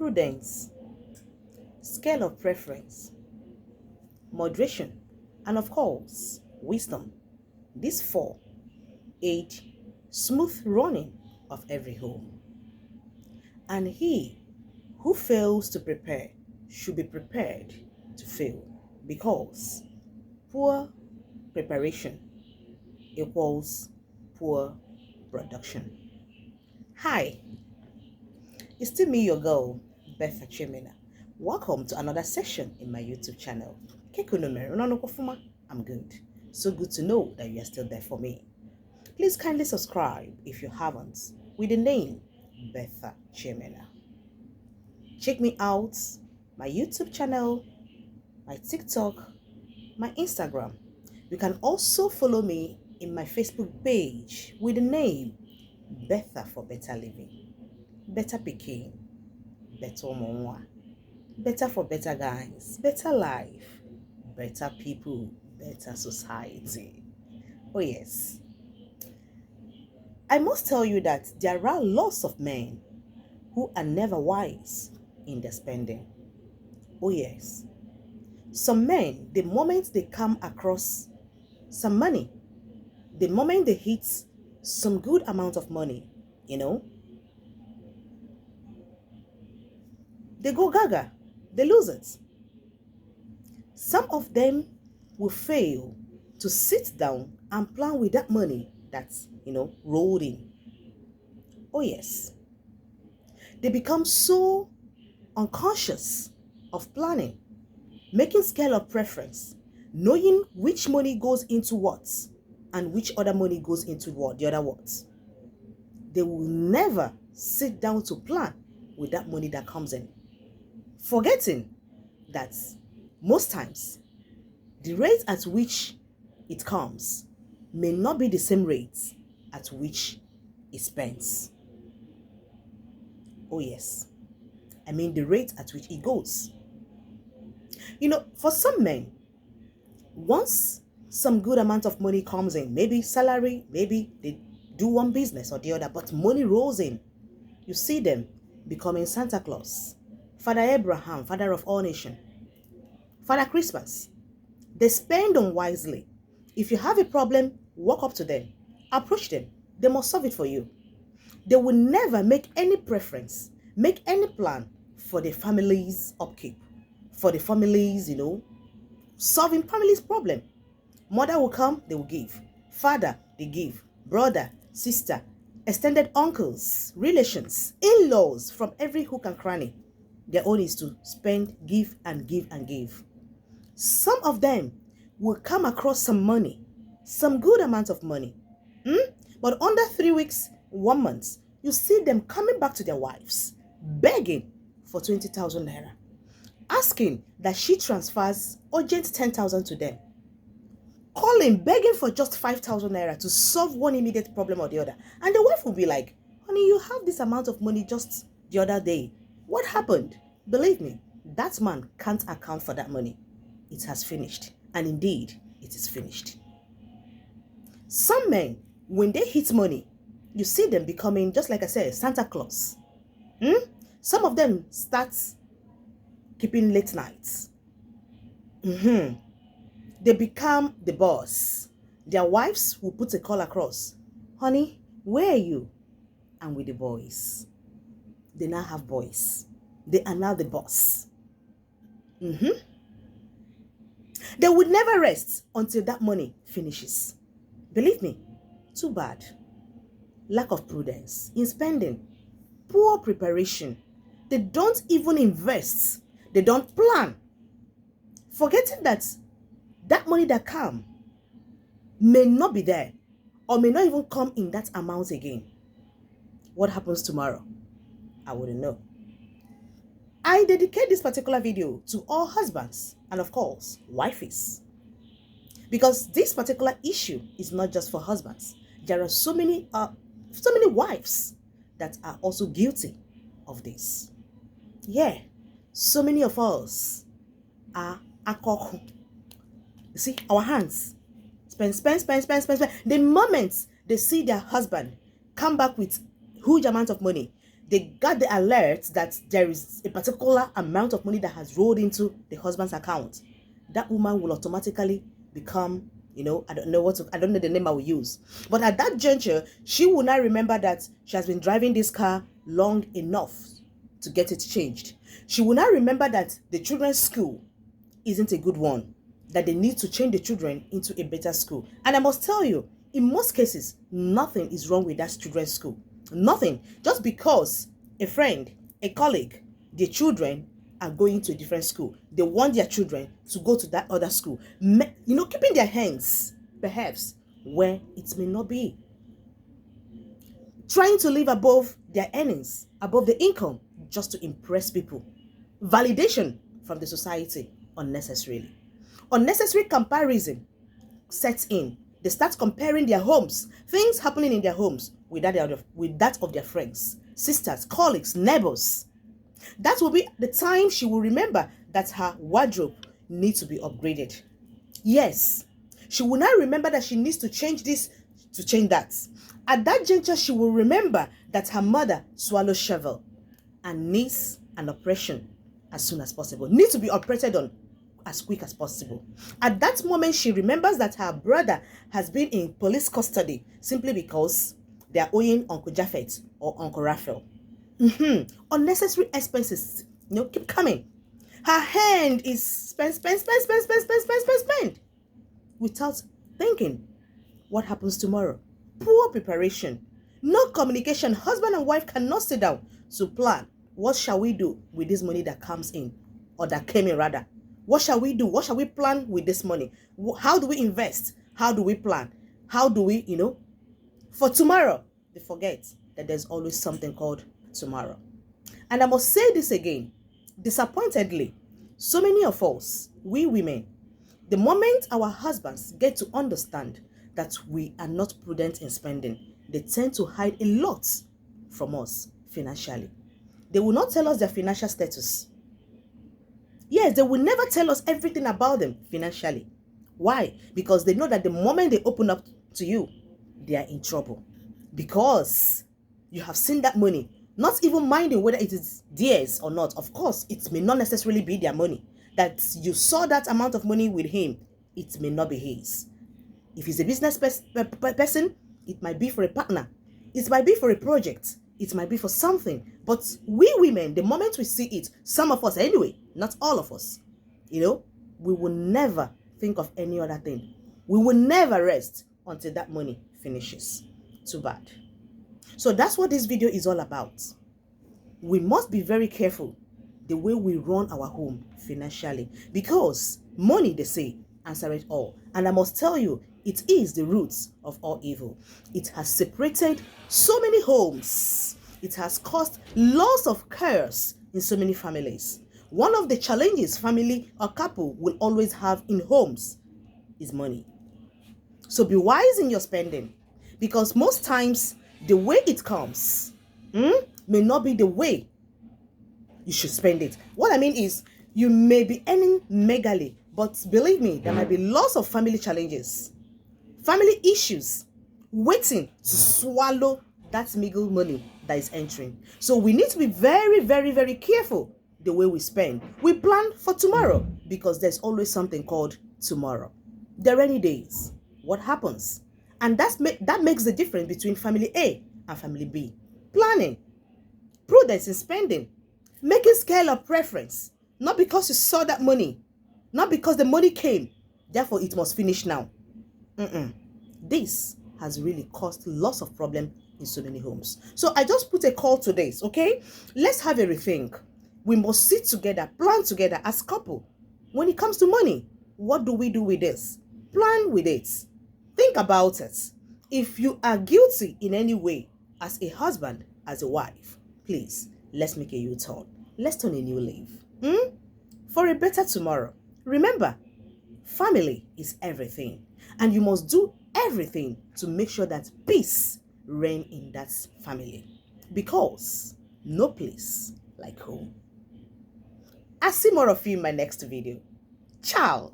prudence, scale of preference, moderation, and of course, wisdom. These four aid smooth running of every home. And he who fails to prepare should be prepared to fail, because poor preparation equals poor production. Hi, it's still me, your girl, NetflixMENA. Welcome to another session in my YouTube channel. I'm good. So good to know that you are still there for me. Please kindly subscribe if you haven't with the name NetflixMENA. Check me out, my YouTube channel, my TikTok, my Instagram. You can also follow me in my Facebook page with the name Better for Better Living. Better Peking, Better Monwa, Better for Better Guys, Better Life, Better People, Better Society. Oh yes. I must tell you that there are lots of men who are never wise in their spending. Oh yes. Some men, the moment they come across some money, the moment they hit some good amount of money, they go gaga, they lose it. Some of them will fail to sit down and plan with that money that's, rolled in. Oh yes. They become so unconscious of planning, making scale of preference, knowing which money goes into what and which other money goes into what, the other what. They will never sit down to plan with that money that comes in, forgetting that most times the rate at which it comes may not be the same rate at which it spends. Oh yes, I mean the rate at which it goes. For some men, once some good amount of money comes in, maybe salary, maybe they do one business or the other, but money rolls in, you see them becoming Santa Claus, Father Abraham, father of all nations, Father Christmas. They spend unwisely. If you have a problem, walk up to them, approach them. They must solve it for you. They will never make any preference, make any plan for the family's upkeep, for the family's, solving family's problem. Mother will come, they will give. Father, they give. Brother, sister, extended uncles, relations, in-laws from every hook and cranny. Their own is to spend, give, and give, and give. Some of them will come across some money, some good amount of money. But under 3 weeks, 1 month, you see them coming back to their wives, begging for 20,000 naira, asking that she transfers urgent 10,000 to them, calling, begging for just 5,000 naira to solve one immediate problem or the other. And the wife will be like, honey, you have this amount of money just the other day. What happened? Believe me, that man can't account for that money. It has finished. And indeed, it is finished. Some men, when they hit money, you see them becoming, just like I said, Santa Claus. Some of them start keeping late nights. They become the boss. Their wives will put a call across. Honey, where are you? And with the boys. They now have boys. They are now the boss. They would never rest until that money finishes. Believe me, too bad. Lack of prudence in spending. Poor preparation. They don't even invest. They don't plan. Forgetting that money that come may not be there or may not even come in that amount again. What happens tomorrow? I wouldn't know. I dedicate this particular video to all husbands and of course, wifeys. Because this particular issue is not just for husbands. There are so many wives that are also guilty of this. Yeah, so many of us are akoko. You see, our hands spend. The moment they see their husband come back with huge amount of money, they got the alert that there is a particular amount of money that has rolled into the husband's account, that woman will automatically become, I don't know the name I will use. But at that juncture, she will not remember that she has been driving this car long enough to get it changed. She will not remember that the children's school isn't a good one, that they need to change the children into a better school. And I must tell you, in most cases, nothing is wrong with that children's school. Nothing. Just because a friend, a colleague, their children are going to a different school, they want their children to go to that other school. Keeping their hands, perhaps, where it may not be. Trying to live above their earnings, above the income, just to impress people. Validation from the society unnecessarily. Unnecessary comparison sets in. They start comparing their homes, things happening in their homes with that of their friends, sisters, colleagues, neighbors. That will be the time she will remember that her wardrobe needs to be upgraded. Yes, she will not remember that she needs to change this, to change that. At that juncture, she will remember that her mother swallowed shovel and needs an operation as soon as possible, needs to be operated on as quick as possible. At that moment, she remembers that her brother has been in police custody simply because they are owing Uncle Japhet or Uncle Raphael. Unnecessary expenses, keep coming. Her hand is spend without thinking what happens tomorrow. Poor preparation, no communication. Husband and wife cannot sit down to plan. What shall we do with this money that comes in, or that came in rather? What shall we do? What shall we plan with this money? How do we invest? How do we plan? How do we, for tomorrow? They forget that there's always something called tomorrow. And I must say this again, disappointedly, so many of us, we women, the moment our husbands get to understand that we are not prudent in spending, they tend to hide a lot from us financially. They will not tell us their financial status. Yes, they will never tell us everything about them financially. Why? Because they know that the moment they open up to you, they are in trouble. Because you have seen that money, not even minding whether it is theirs or not. Of course, it may not necessarily be their money. That you saw that amount of money with him, it may not be his. If he's a business person, it might be for a partner. It might be for a project. It might be for something. But we women, the moment we see it, some of us anyway, not all of us, we will never think of any other thing. We will never rest until that money finishes. Too bad. So that's what this video is all about. We must be very careful the way we run our home financially, because money, they say, answer it all. And I must tell you, it is the roots of all evil. It has separated so many homes. It has caused lots of chaos in so many families. One of the challenges family or couple will always have in homes is money. So be wise in your spending, because most times the way it comes may not be the way you should spend it. What I mean is, you may be earning megally, but believe me, there might be lots of family challenges, family issues waiting to swallow that meager money that is entering. So we need to be very, very, very careful the way we spend. We plan for tomorrow because there's always something called tomorrow. The rainy days, what happens? And that makes the difference between family A and family B. Planning, prudence in spending, making scale of preference, not because you saw that money, not because the money came, therefore it must finish now. This has really caused lots of problems in so many homes. So I just put a call to this, okay? Let's have a rethink. We must sit together, plan together as couple. When it comes to money, what do we do with this? Plan with it. Think about it. If you are guilty in any way as a husband, as a wife, please, let's make a U-turn. Let's turn a new leaf. For a better tomorrow. Remember, family is everything. And you must do everything to make sure that peace reigns in that family. Because no place like home. I'll see more of you in my next video. Ciao.